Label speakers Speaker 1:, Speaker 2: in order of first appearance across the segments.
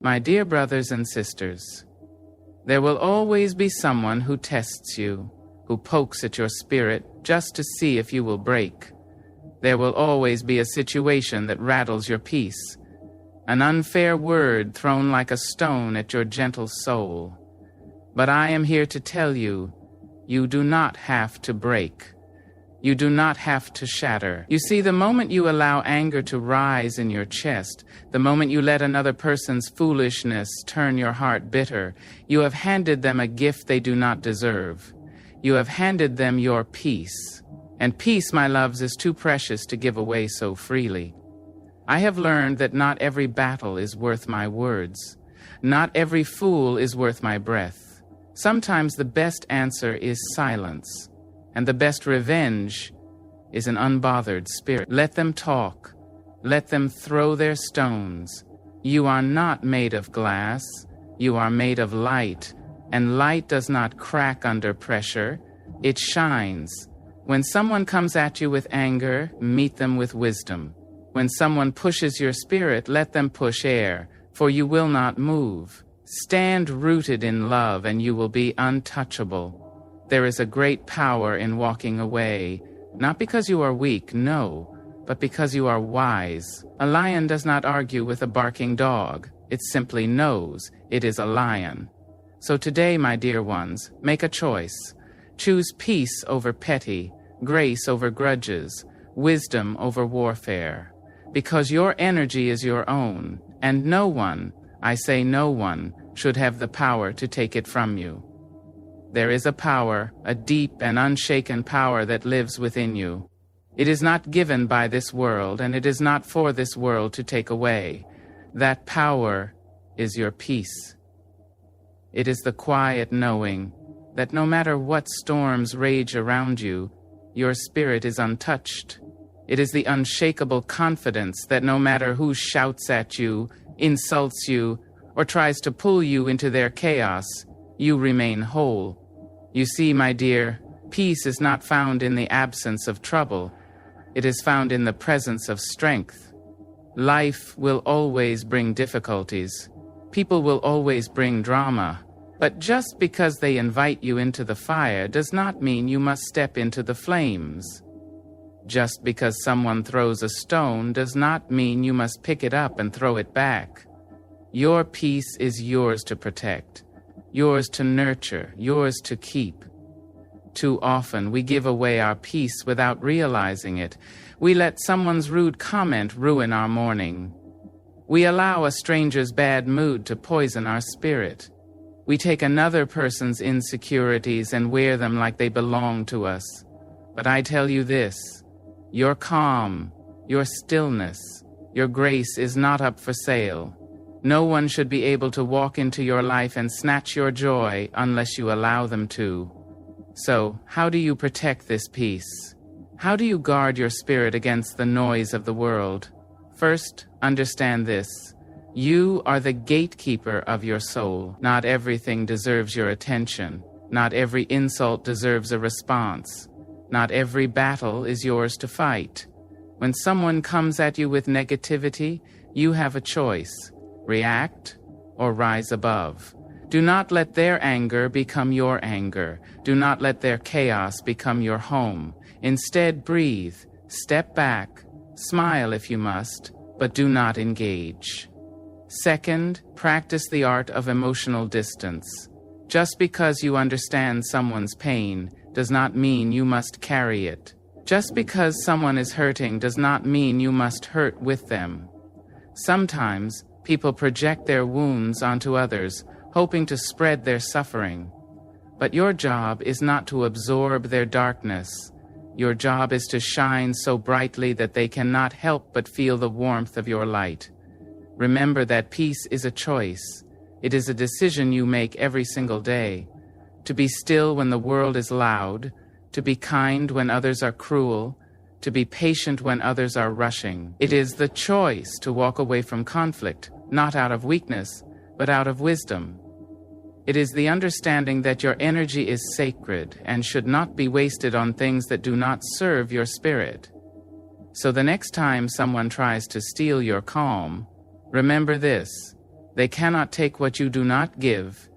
Speaker 1: My dear brothers and sisters, there will always be someone who tests you, who pokes at your spirit just to see if you will break. There will always be a situation that rattles your peace, an unfair word thrown like a stone at your gentle soul. But I am here to tell you, you do not have to break. You do not have to shatter. You see, the moment you allow anger to rise in your chest, the moment you let another person's foolishness turn your heart bitter, you have handed them a gift they do not deserve. You have handed them your peace. And peace, my loves, is too precious to give away so freely. I have learned that not every battle is worth my words. Not every fool is worth my breath. Sometimes the best answer is silence. And the best revenge is an unbothered spirit. Let them talk. Let them throw their stones. You are not made of glass. You are made of light. And light does not crack under pressure. It shines. When someone comes at you with anger, meet them with wisdom. When someone pushes your spirit, let them push air, for you will not move. Stand rooted in love, and you will be untouchable. There is a great power in walking away, not because you are weak, no, but because you are wise. A lion does not argue with a barking dog. It simply knows it is a lion. So today, my dear ones, make a choice. Choose peace over petty, grace over grudges, wisdom over warfare. Because your energy is your own, and no one, I say no one, should have the power to take it from you. There is a power, a deep and unshaken power that lives within you. It is not given by this world, and it is not for this world to take away. That power is your peace. It is the quiet knowing that no matter what storms rage around you, your spirit is untouched. It is the unshakable confidence that no matter who shouts at you, insults you, or tries to pull you into their chaos, you remain whole. You see, my dear, peace is not found in the absence of trouble. It is found in the presence of strength. Life will always bring difficulties. People will always bring drama. But just because they invite you into the fire does not mean you must step into the flames. Just because someone throws a stone does not mean you must pick it up and throw it back. Your peace is yours to protect, yours to nurture, yours to keep. Too often we give away our peace without realizing it. We let someone's rude comment ruin our morning. We allow a stranger's bad mood to poison our spirit. We take another person's insecurities and wear them like they belong to us. But I tell you this, your calm, your stillness, your grace is not up for sale. No one should be able to walk into your life and snatch your joy unless you allow them to. So, how do you protect this peace? How do you guard your spirit against the noise of the world? First, understand this. You are the gatekeeper of your soul. Not everything deserves your attention. Not every insult deserves a response. Not every battle is yours to fight. When someone comes at you with negativity, you have a choice. React or rise above. Do not let their anger become your anger. Do not let their chaos become your home. Instead, breathe, step back, smile if you must, but do not engage. Second, practice the art of emotional distance. Just because you understand someone's pain does not mean you must carry it. Just because someone is hurting does not mean you must hurt with them. Sometimes, people project their wounds onto others, hoping to spread their suffering. But your job is not to absorb their darkness. Your job is to shine so brightly that they cannot help but feel the warmth of your light. Remember that peace is a choice. It is a decision you make every single day. To be still when the world is loud, to be kind when others are cruel, to be patient when others are rushing. It is the choice to walk away from conflict, not out of weakness, but out of wisdom. It is the understanding that your energy is sacred and should not be wasted on things that do not serve your spirit. So the next time someone tries to steal your calm, remember this: They cannot take what you do not give.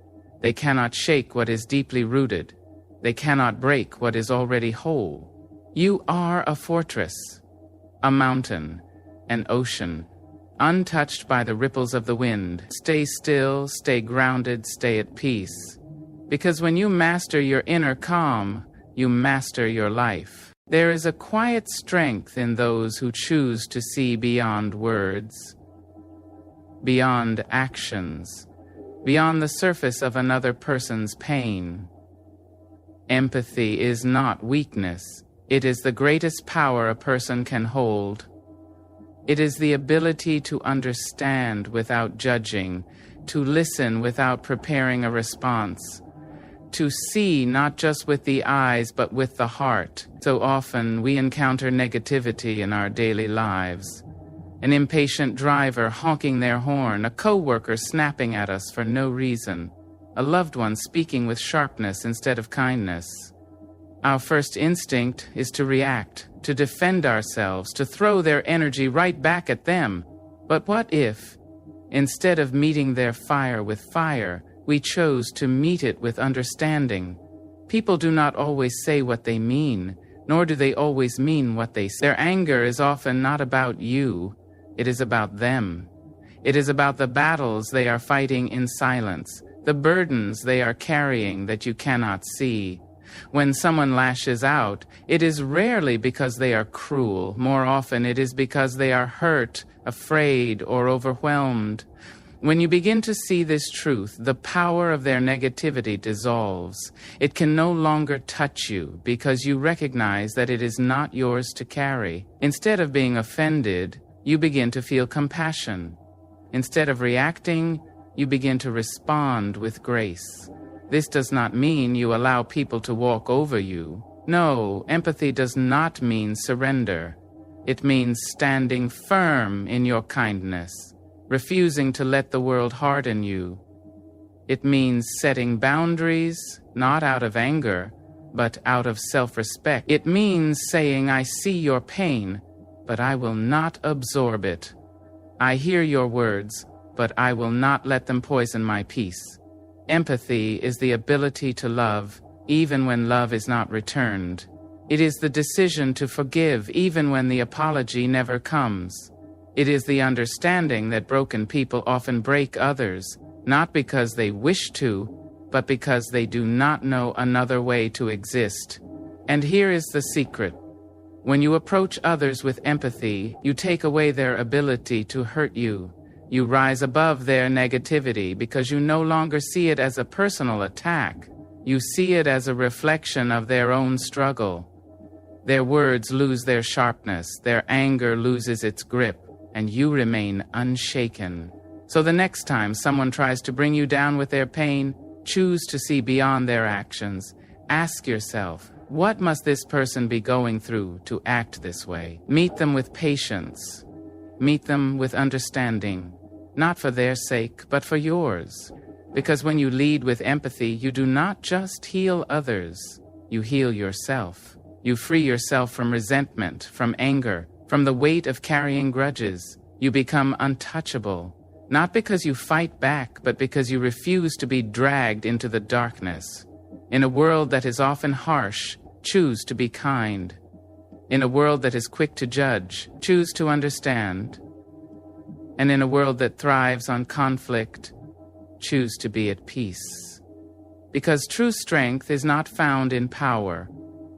Speaker 1: They cannot shake what is deeply rooted. They cannot break what is already whole. You are a fortress, a mountain, an ocean, untouched by the ripples of the wind. Stay still, stay grounded, stay at peace. Because when you master your inner calm, you master your life. There is a quiet strength in those who choose to see beyond words, beyond actions, beyond the surface of another person's pain. Empathy is not weakness. It is the greatest power a person can hold. It is the ability to understand without judging, to listen without preparing a response, to see not just with the eyes but with the heart. So often we encounter negativity in our daily lives. An impatient driver honking their horn, a coworker snapping at us for no reason, a loved one speaking with sharpness instead of kindness. Our first instinct is to react, to defend ourselves, to throw their energy right back at them. But what if, instead of meeting their fire with fire, we chose to meet it with understanding? People do not always say what they mean, nor do they always mean what they say. Their anger is often not about you, it is about them. It is about the battles they are fighting in silence, the burdens they are carrying that you cannot see. When someone lashes out, it is rarely because they are cruel. More often it is because they are hurt, afraid, or overwhelmed. When you begin to see this truth, the power of their negativity dissolves. It can no longer touch you because you recognize that it is not yours to carry. Instead of being offended, you begin to feel compassion. Instead of reacting, you begin to respond with grace. This does not mean you allow people to walk over you. No, empathy does not mean surrender. It means standing firm in your kindness, refusing to let the world harden you. It means setting boundaries, not out of anger, but out of self-respect. It means saying, I see your pain, but I will not absorb it. I hear your words, but I will not let them poison my peace. Empathy is the ability to love, even when love is not returned. It is the decision to forgive, even when the apology never comes. It is the understanding that broken people often break others, not because they wish to, but because they do not know another way to exist. And here is the secret. When you approach others with empathy, you take away their ability to hurt you. You rise above their negativity because you no longer see it as a personal attack. You see it as a reflection of their own struggle. Their words lose their sharpness, their anger loses its grip, and you remain unshaken. So the next time someone tries to bring you down with their pain, choose to see beyond their actions. Ask yourself, what must this person be going through to act this way? Meet them with patience. Meet them with understanding. Not for their sake, but for yours. Because when you lead with empathy, you do not just heal others, you heal yourself. You free yourself from resentment, from anger, from the weight of carrying grudges. You become untouchable, not because you fight back, but because you refuse to be dragged into the darkness. In a world that is often harsh, choose to be kind. In a world that is quick to judge, choose to understand. And in a world that thrives on conflict, choose to be at peace. Because true strength is not found in power,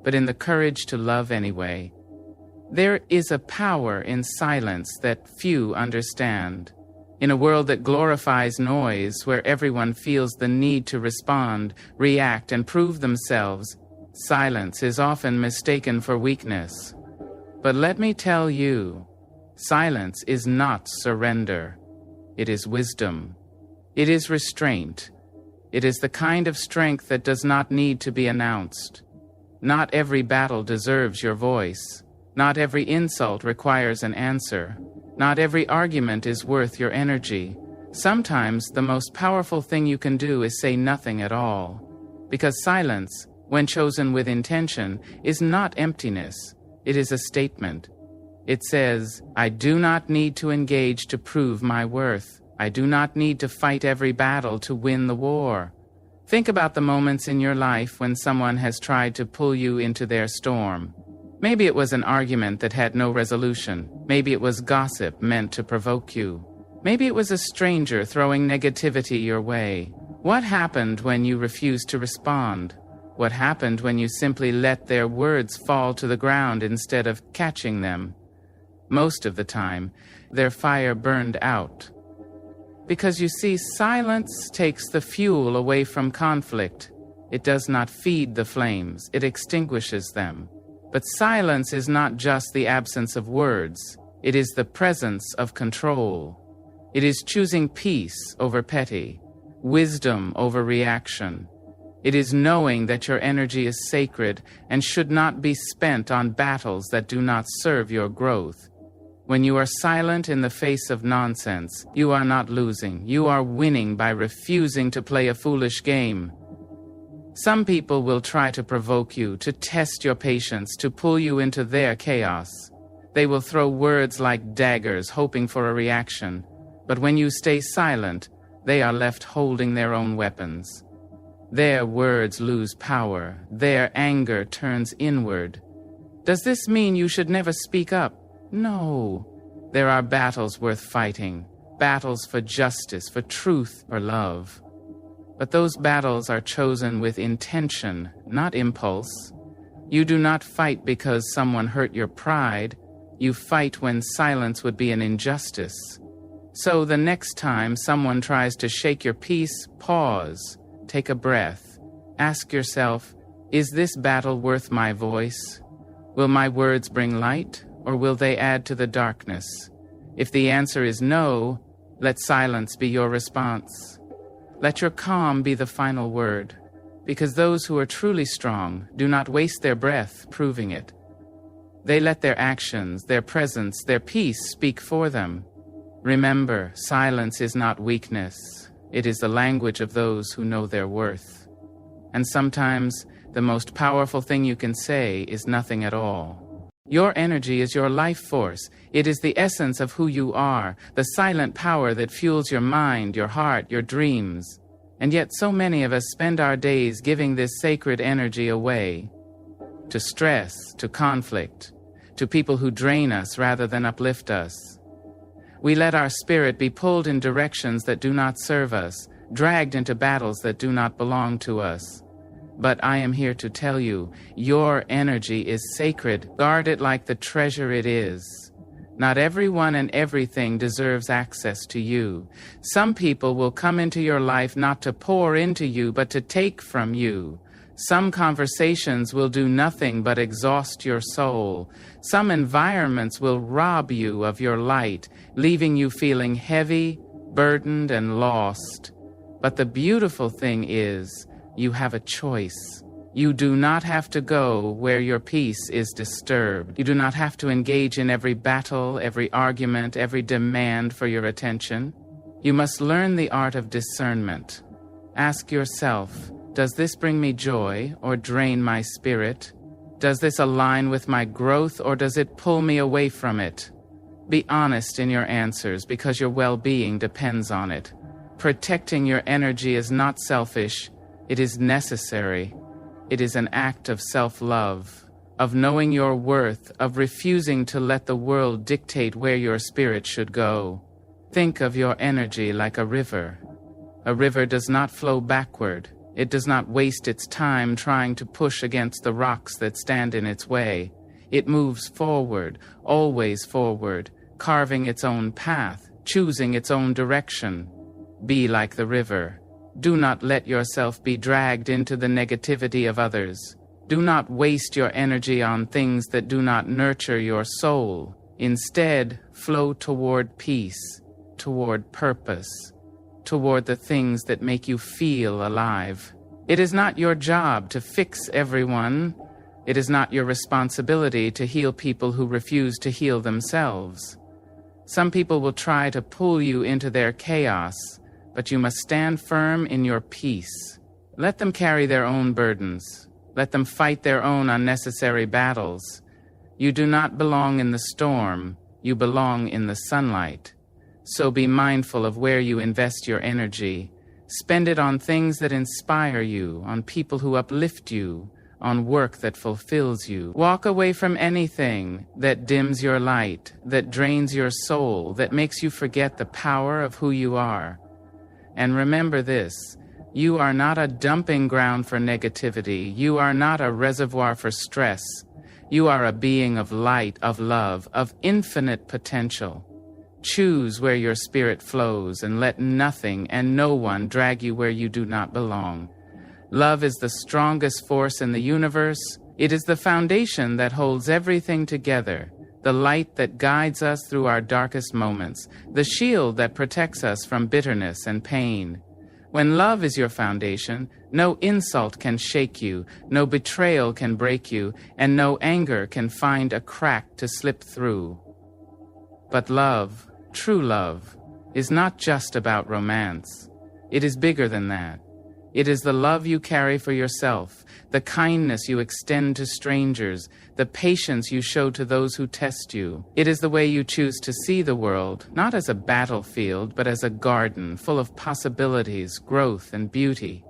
Speaker 1: but in the courage to love anyway. There is a power in silence that few understand. In a world that glorifies noise, where everyone feels the need to respond, react, and prove themselves, silence is often mistaken for weakness. But let me tell you, silence is not surrender. It is wisdom. It is restraint. It is the kind of strength that does not need to be announced. Not every battle deserves your voice. Not every insult requires an answer. Not every argument is worth your energy. Sometimes the most powerful thing you can do is say nothing at all. Because silence, when chosen with intention, is not emptiness. It is a statement. It says, I do not need to engage to prove my worth. I do not need to fight every battle to win the war. Think about the moments in your life when someone has tried to pull you into their storm. Maybe it was an argument that had no resolution. Maybe it was gossip meant to provoke you. Maybe it was a stranger throwing negativity your way. What happened when you refused to respond? What happened when you simply let their words fall to the ground instead of catching them? Most of the time, their fire burned out. Because you see, silence takes the fuel away from conflict. It does not feed the flames, it extinguishes them. But silence is not just the absence of words, it is the presence of control. It is choosing peace over petty, wisdom over reaction. It is knowing that your energy is sacred and should not be spent on battles that do not serve your growth. When you are silent in the face of nonsense, you are not losing. You are winning by refusing to play a foolish game. Some people will try to provoke you, to test your patience, to pull you into their chaos. They will throw words like daggers, hoping for a reaction. But when you stay silent, they are left holding their own weapons. Their words lose power. Their anger turns inward. Does this mean you should never speak up? No. There are battles worth fighting. Battles for justice, for truth, for love. But those battles are chosen with intention, not impulse. You do not fight because someone hurt your pride. You fight when silence would be an injustice. So the next time someone tries to shake your peace, pause, take a breath. Ask yourself, is this battle worth my voice? Will my words bring light, or will they add to the darkness? If the answer is no, let silence be your response. Let your calm be the final word, because those who are truly strong do not waste their breath proving it. They let their actions, their presence, their peace speak for them. Remember, silence is not weakness. It is the language of those who know their worth. And sometimes, the most powerful thing you can say is nothing at all. Your energy is your life force. It is the essence of who you are, the silent power that fuels your mind, your heart, your dreams. And yet so many of us spend our days giving this sacred energy away. To stress, to conflict, to people who drain us rather than uplift us. We let our spirit be pulled in directions that do not serve us, dragged into battles that do not belong to us. But I am here to tell you, your energy is sacred. Guard it like the treasure it is. Not everyone and everything deserves access to you. Some people will come into your life not to pour into you, but to take from you. Some conversations will do nothing but exhaust your soul. Some environments will rob you of your light, leaving you feeling heavy, burdened, and lost. But the beautiful thing is, you have a choice. You do not have to go where your peace is disturbed. You do not have to engage in every battle, every argument, every demand for your attention. You must learn the art of discernment. Ask yourself, does this bring me joy or drain my spirit? Does this align with my growth or does it pull me away from it? Be honest in your answers because your well-being depends on it. Protecting your energy is not selfish. It is necessary. It is an act of self-love, of knowing your worth, of refusing to let the world dictate where your spirit should go. Think of your energy like a river. A river does not flow backward. It does not waste its time trying to push against the rocks that stand in its way. It moves forward, always forward, carving its own path, choosing its own direction. Be like the river. Do not let yourself be dragged into the negativity of others. Do not waste your energy on things that do not nurture your soul. Instead, flow toward peace, toward purpose, toward the things that make you feel alive. It is not your job to fix everyone. It is not your responsibility to heal people who refuse to heal themselves. Some people will try to pull you into their chaos, but you must stand firm in your peace. Let them carry their own burdens. Let them fight their own unnecessary battles. You do not belong in the storm. You belong in the sunlight. So be mindful of where you invest your energy. Spend it on things that inspire you, on people who uplift you, on work that fulfills you. Walk away from anything that dims your light, that drains your soul, that makes you forget the power of who you are. And remember this: you are not a dumping ground for negativity. You are not a reservoir for stress. You are a being of light, of love, of infinite potential. Choose where your spirit flows and let nothing and no one drag you where you do not belong. Love is the strongest force in the universe. It is the foundation that holds everything together, the light that guides us through our darkest moments, the shield that protects us from bitterness and pain. When love is your foundation, no insult can shake you, no betrayal can break you, and no anger can find a crack to slip through. But love, true love, is not just about romance. It is bigger than that. It is the love you carry for yourself, the kindness you extend to strangers, the patience you show to those who test you. It is the way you choose to see the world, not as a battlefield, but as a garden full of possibilities, growth, and beauty.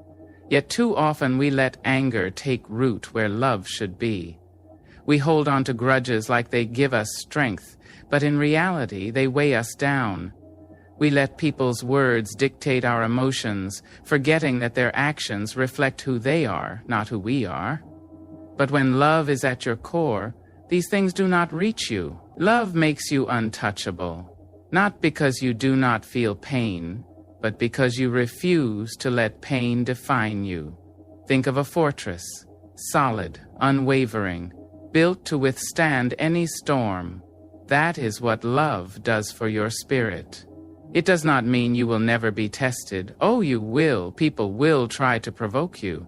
Speaker 1: Yet too often we let anger take root where love should be. We hold on to grudges like they give us strength, but in reality they weigh us down. We let people's words dictate our emotions, forgetting that their actions reflect who they are, not who we are. But when love is at your core, these things do not reach you. Love makes you untouchable, not because you do not feel pain, but because you refuse to let pain define you. Think of a fortress, solid, unwavering, built to withstand any storm. That is what love does for your spirit. It does not mean you will never be tested. Oh, you will. People will try to provoke you.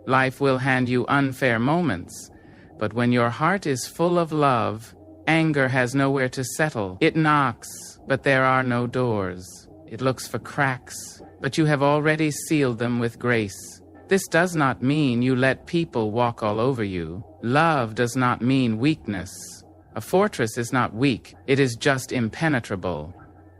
Speaker 1: Life will hand you unfair moments. But when your heart is full of love, anger has nowhere to settle. It knocks, but there are no doors. It looks for cracks, but you have already sealed them with grace. This does not mean you let people walk all over you. Love does not mean weakness. A fortress is not weak. It is just impenetrable.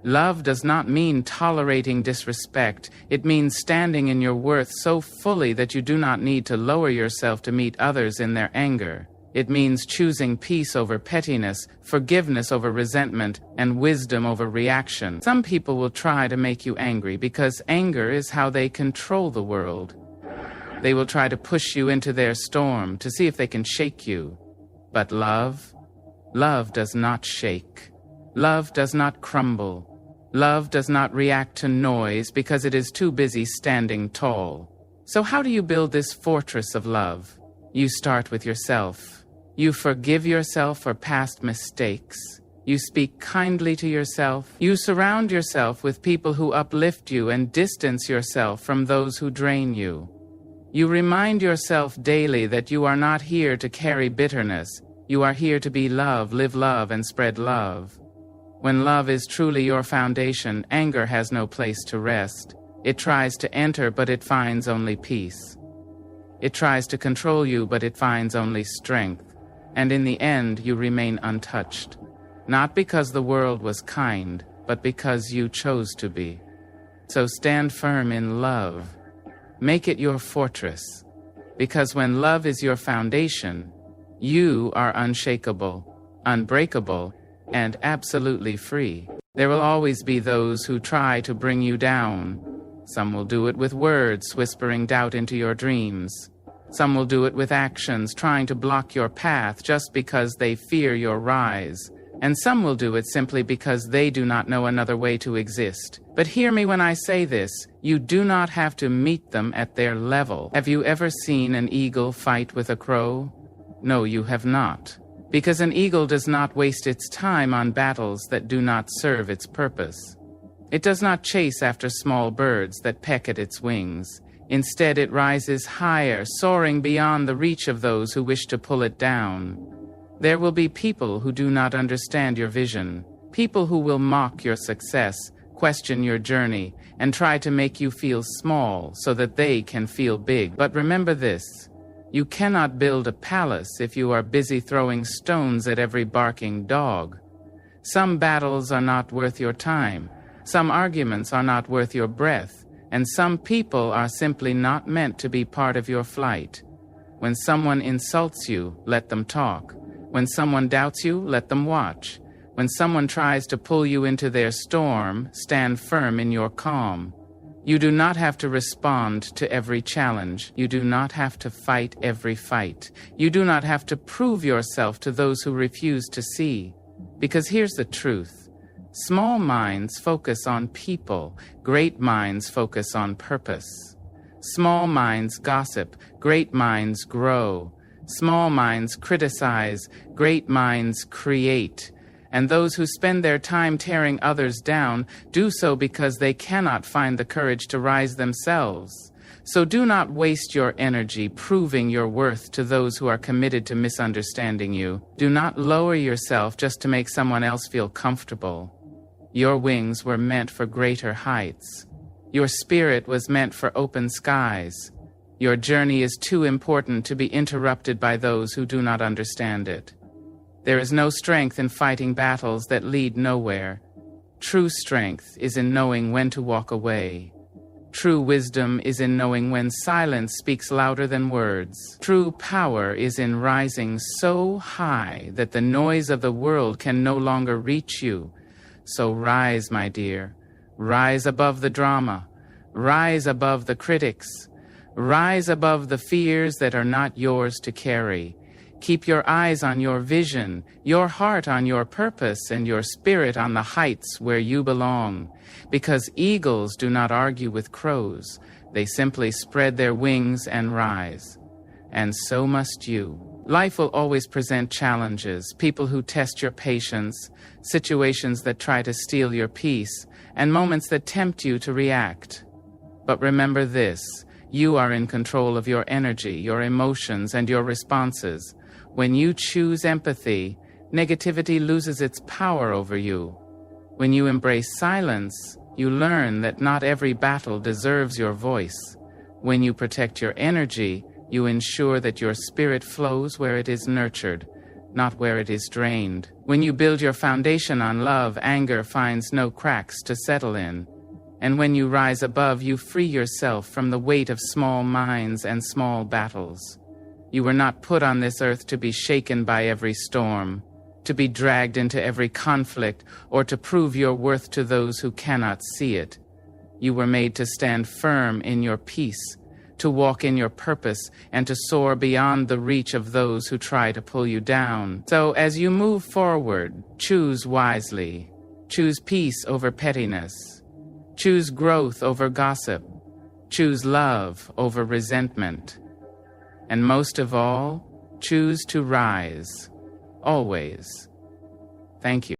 Speaker 1: Love does not mean tolerating disrespect. It means standing in your worth so fully that you do not need to lower yourself to meet others in their anger. It means choosing peace over pettiness, forgiveness over resentment, and wisdom over reaction. Some people will try to make you angry because anger is how they control the world. They will try to push you into their storm to see if they can shake you. But love does not shake. Love does not crumble. Love does not react to noise because it is too busy standing tall. So how do you build this fortress of love? You start with yourself. You forgive yourself for past mistakes. You speak kindly to yourself. You surround yourself with people who uplift you and distance yourself from those who drain you. You remind yourself daily that you are not here to carry bitterness. You are here to be love, live love, and spread love. When love is truly your foundation, anger has no place to rest. It tries to enter, but it finds only peace. It tries to control you, but it finds only strength. And in the end, you remain untouched. Not because the world was kind, but because you chose to be. So stand firm in love. Make it your fortress. Because when love is your foundation, you are unshakable, unbreakable, and absolutely free. There will always be those who try to bring you down. Some will do it with words, whispering doubt into your dreams. Some will do it with actions, trying to block your path just because they fear your rise. And some will do it simply because they do not know another way to exist. But hear me when I say this, you do not have to meet them at their level. Have you ever seen an eagle fight with a crow? No, you have not. Because an eagle does not waste its time on battles that do not serve its purpose. It does not chase after small birds that peck at its wings. Instead, it rises higher, soaring beyond the reach of those who wish to pull it down. There will be people who do not understand your vision, people who will mock your success, question your journey, and try to make you feel small so that they can feel big. But remember this. You cannot build a palace if you are busy throwing stones at every barking dog. Some battles are not worth your time. Some arguments are not worth your breath, and some people are simply not meant to be part of your flight. When someone insults you, let them talk. When someone doubts you, let them watch. When someone tries to pull you into their storm, stand firm in your calm. You do not have to respond to every challenge. You do not have to fight every fight. You do not have to prove yourself to those who refuse to see. Because here's the truth. Small minds focus on people. Great minds focus on purpose. Small minds gossip. Great minds grow. Small minds criticize. Great minds create. And those who spend their time tearing others down do so because they cannot find the courage to rise themselves. So do not waste your energy proving your worth to those who are committed to misunderstanding you. Do not lower yourself just to make someone else feel comfortable. Your wings were meant for greater heights. Your spirit was meant for open skies. Your journey is too important to be interrupted by those who do not understand it. There is no strength in fighting battles that lead nowhere. True strength is in knowing when to walk away. True wisdom is in knowing when silence speaks louder than words. True power is in rising so high that the noise of the world can no longer reach you. So rise, my dear. Rise above the drama. Rise above the critics. Rise above the fears that are not yours to carry. Keep your eyes on your vision, your heart on your purpose, and your spirit on the heights where you belong. Because eagles do not argue with crows. They simply spread their wings and rise. And so must you. Life will always present challenges, people who test your patience, situations that try to steal your peace, and moments that tempt you to react. But remember this, you are in control of your energy, your emotions, and your responses. When you choose empathy, negativity loses its power over you. When you embrace silence, you learn that not every battle deserves your voice. When you protect your energy, you ensure that your spirit flows where it is nurtured, not where it is drained. When you build your foundation on love, anger finds no cracks to settle in. And when you rise above, you free yourself from the weight of small minds and small battles. You were not put on this earth to be shaken by every storm, to be dragged into every conflict, or to prove your worth to those who cannot see it. You were made to stand firm in your peace, to walk in your purpose, and to soar beyond the reach of those who try to pull you down. So as you move forward, choose wisely. Choose peace over pettiness. Choose growth over gossip. Choose love over resentment. And most of all, choose to rise. Always. Thank you.